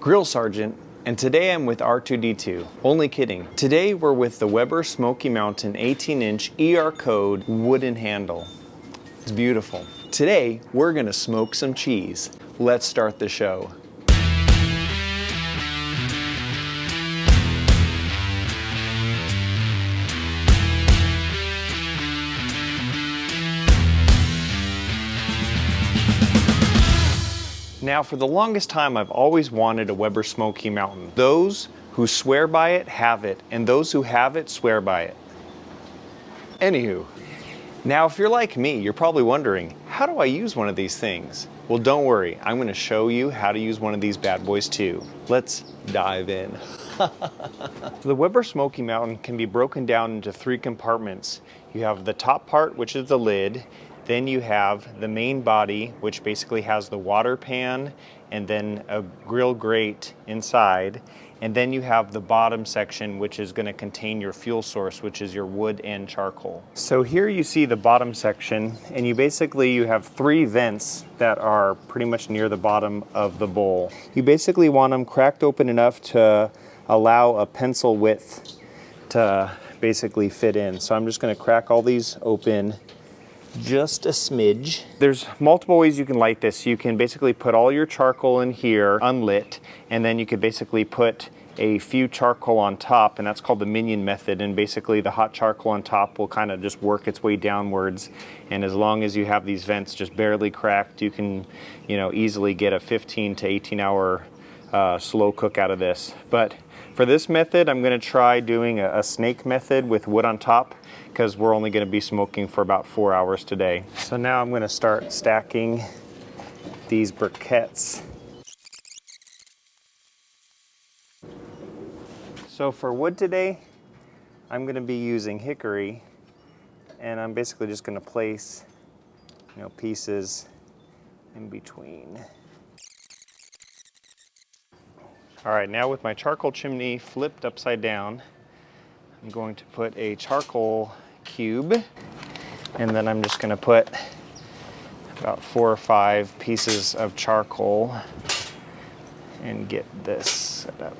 Grill Sergeant, and today I'm with R2D2. Only kidding. Today we're with the Weber Smoky Mountain 18-inch ER Code wooden handle. It's beautiful. Today we're gonna smoke some cheese. Let's start the show. Now, for the longest time, I've always wanted a Weber Smoky Mountain. Those who swear by it have it, and those who have it swear by it. Anywho, now if you're like me, you're probably wondering, how do I use one of these things? Well, don't worry, I'm gonna show you how to use one of these bad boys too. Let's dive in. The Weber Smoky Mountain can be broken down into 3 compartments. You have the top part, which is the lid. Then you have the main body, which basically has the water pan and then a grill grate inside. And then you have the bottom section, which is going to contain your fuel source, which is your wood and charcoal. So here you see the bottom section, and you have 3 vents that are pretty much near the bottom of the bowl. You basically want them cracked open enough to allow a pencil width to basically fit in. So I'm just going to crack all these open just a smidge. There's multiple ways you can light this. You can basically put all your charcoal in here unlit, and then you could basically put a few charcoal on top, and that's called the minion method. And basically the hot charcoal on top will kind of just work its way downwards, and as long as you have these vents just barely cracked, you can easily get a 15 to 18 hour slow cook out of this. But for this method, I'm going to try doing a snake method with wood on top, because we're only going to be smoking for about 4 hours today. So now I'm going to start stacking these briquettes. So for wood today, I'm going to be using hickory, and I'm basically just going to place pieces in between. All right, now with my charcoal chimney flipped upside down, I'm going to put a charcoal cube, and then I'm just going to put about 4 or 5 pieces of charcoal and get this set up.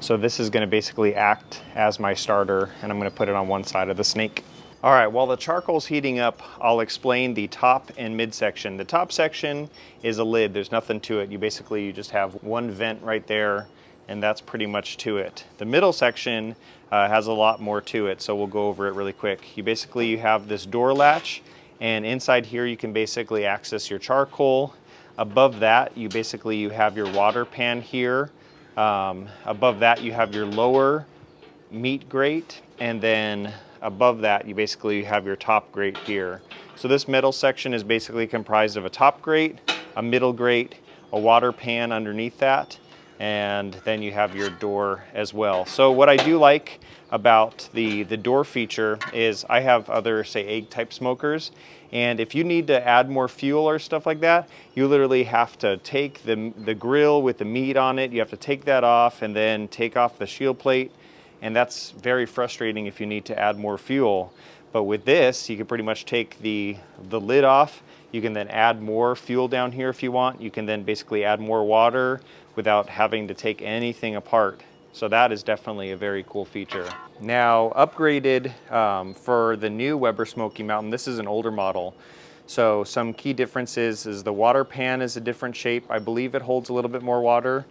So this is going to basically act as my starter, and I'm going to put it on one side of the snake. All right, while the charcoal's heating up, I'll explain the top and mid section. The top section is a lid. There's nothing to it. You just have one vent right there, and that's pretty much to it. The middle section has a lot more to it, so we'll go over it really quick. You have this door latch, and inside here you can basically access your charcoal. Above that, you have your water pan here. Above that, you have your lower meat grate, and then above that, you have your top grate here. So this middle section is basically comprised of a top grate, a middle grate, a water pan underneath that, and then you have your door as well. So what I do like about the door feature is I have other, say, egg type smokers, and if you need to add more fuel or stuff like that, you literally have to take the grill with the meat on it, you have to take that off and then take off the shield plate, and that's very frustrating if you need to add more fuel. But with this, you can pretty much take the lid off. You can then add more fuel down here if you want. You can then basically add more water without having to take anything apart. So that is definitely a very cool feature. Now, upgraded for the new Weber Smoky Mountain, this is an older model. So some key differences is the water pan is a different shape. I believe it holds a little bit more water.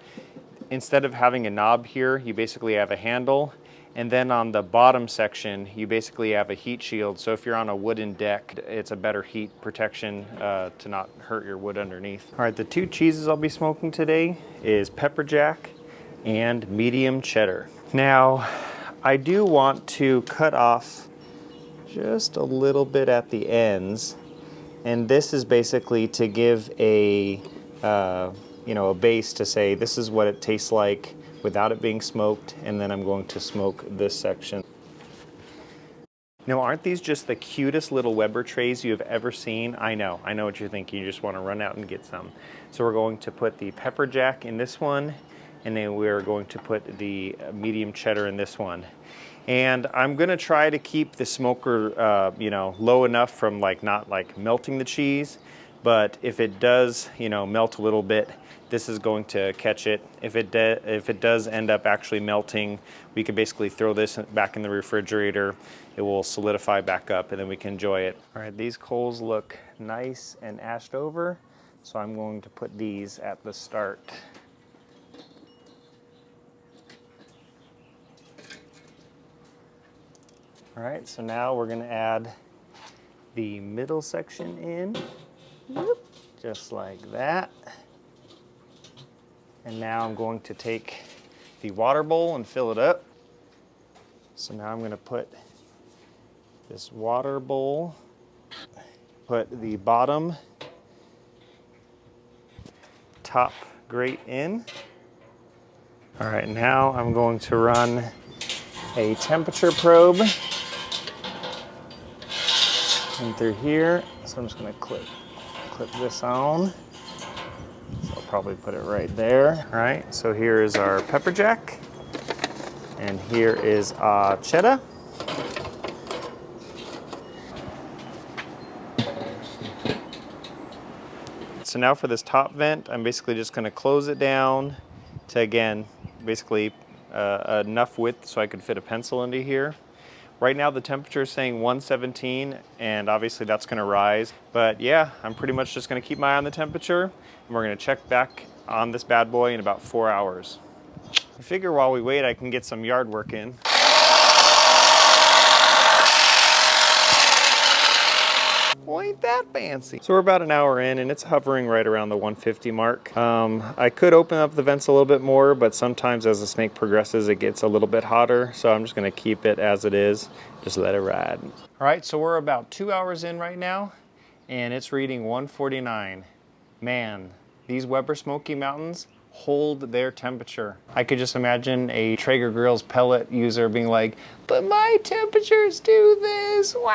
Instead of having a knob here, you basically have a handle. And then on the bottom section, you basically have a heat shield. So if you're on a wooden deck, it's a better heat protection to not hurt your wood underneath. All right, the 2 cheeses I'll be smoking today is pepper jack and medium cheddar. Now, I do want to cut off just a little bit at the ends. And this is basically to give a base to say this is what it tastes like without it being smoked, and then I'm going to smoke this section. Now, aren't these just the cutest little Weber trays you have ever seen? I know what you're thinking. You just want to run out and get some. So we're going to put the pepper jack in this one, and then we're going to put the medium cheddar in this one. And I'm gonna try to keep the smoker, low enough from not melting the cheese, but if it does, you know, melt a little bit, this is going to catch it. If it does end up actually melting, we can basically throw this back in the refrigerator. It will solidify back up and then we can enjoy it. All right, these coals look nice and ashed over, so I'm going to put these at the start. All right, so now we're gonna add the middle section in, just like that. And now I'm going to take the water bowl and fill it up. So now I'm gonna put this water bowl, put the bottom top grate in. All right, now I'm going to run a temperature probe in through here. So I'm just gonna clip this on. So I'll probably put it right there. All right, so here is our pepper jack. And here is our cheddar. So now for this top vent, I'm basically just gonna close it down to, again, basically enough width so I could fit a pencil into here. Right now the temperature is saying 117, and obviously that's gonna rise. But yeah, I'm pretty much just gonna keep my eye on the temperature, and we're gonna check back on this bad boy in about 4 hours. I figure while we wait, I can get some yard work in. Well, ain't that fancy? So we're about an hour in and it's hovering right around the 150 mark. I could open up the vents a little bit more, but sometimes as the snake progresses, it gets a little bit hotter. So I'm just gonna keep it as it is, just let it ride. All right, so we're about 2 hours in right now and it's reading 149. Man, these Weber Smoky Mountains hold their temperature. I could just imagine a Traeger Grills pellet user being like, but my temperatures do this, wah!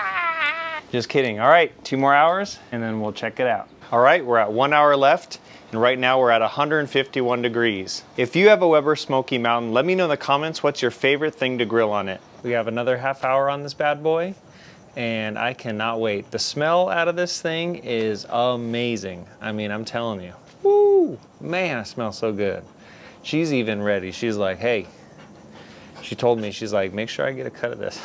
Just kidding. All right, 2 more hours and then we'll check it out. All right, we're at 1 hour left and right now we're at 151 degrees. If you have a Weber Smoky Mountain, let me know in the comments what's your favorite thing to grill on it. We have another half hour on this bad boy and I cannot wait. The smell out of this thing is amazing. I mean, I'm telling you. Woo, man, it smells so good. She's even ready. She's like, hey, she told me, she's like, make sure I get a cut of this.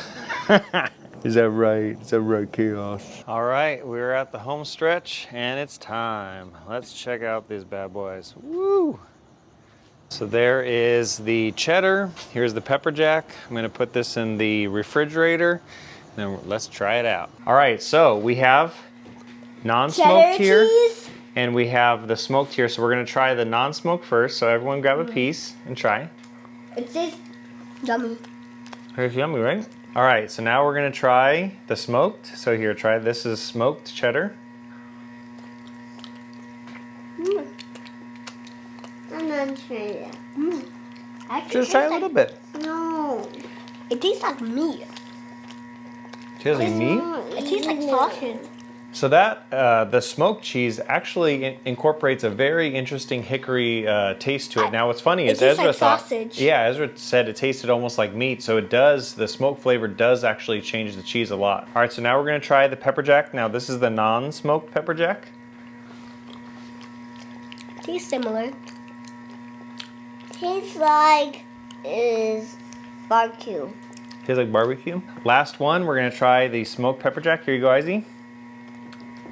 Is that right? Is that right, Chaos? All right, we're at the home stretch and it's time. Let's check out these bad boys. Woo! So there is the cheddar. Here's the pepper jack. I'm gonna put this in the refrigerator and then let's try it out. All right, so we have non-smoked here. Cheese. And we have the smoked here, so we're gonna try the non-smoked first. So everyone grab a piece and try. It tastes yummy. It's yummy, right? All right, so now we're gonna try the smoked. So here, try, this is smoked cheddar. I'm not trying it. Just try a little bit. No. It tastes like meat. It tastes like meat? It tastes like sausage. So that, the smoked cheese actually incorporates a very interesting hickory taste to it. Now what's funny is Ezra thought, sausage. yeah, Ezra said it tasted almost like meat. So it does, the smoked flavor does actually change the cheese a lot. All right, so now we're gonna try the pepper jack. Now this is the non-smoked pepper jack. Tastes similar. Tastes like is barbecue. Tastes like barbecue. Last one, we're gonna try the smoked pepper jack. Here you go, Izzy.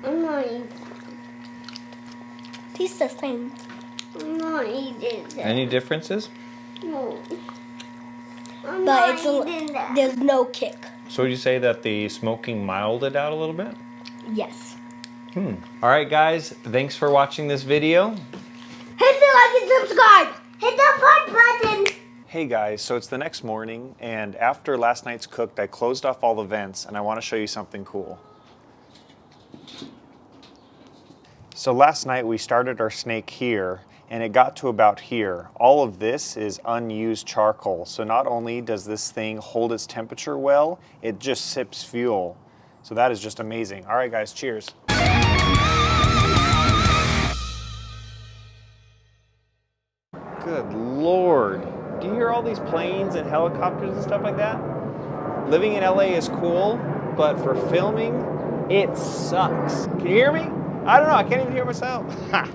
I'm not eating that. Tastes the same. I'm not eating that. Any differences? No. But there's no kick. So would you say that the smoking mild it out a little bit? Yes. All right, guys, thanks for watching this video. Hit the like and subscribe. Hit the button. Hey guys, so it's the next morning, and after last night's cooked, I closed off all the vents, and I want to show you something cool. So last night we started our snake here, and it got to about here. All of this is unused charcoal, so not only does this thing hold its temperature well, it just sips fuel. So that is just amazing. All right guys, cheers. Good Lord. Do you hear all these planes and helicopters and stuff like that? Living in LA is cool, but for filming, it sucks. Can you hear me? I don't know. I can't even hear myself. Ha.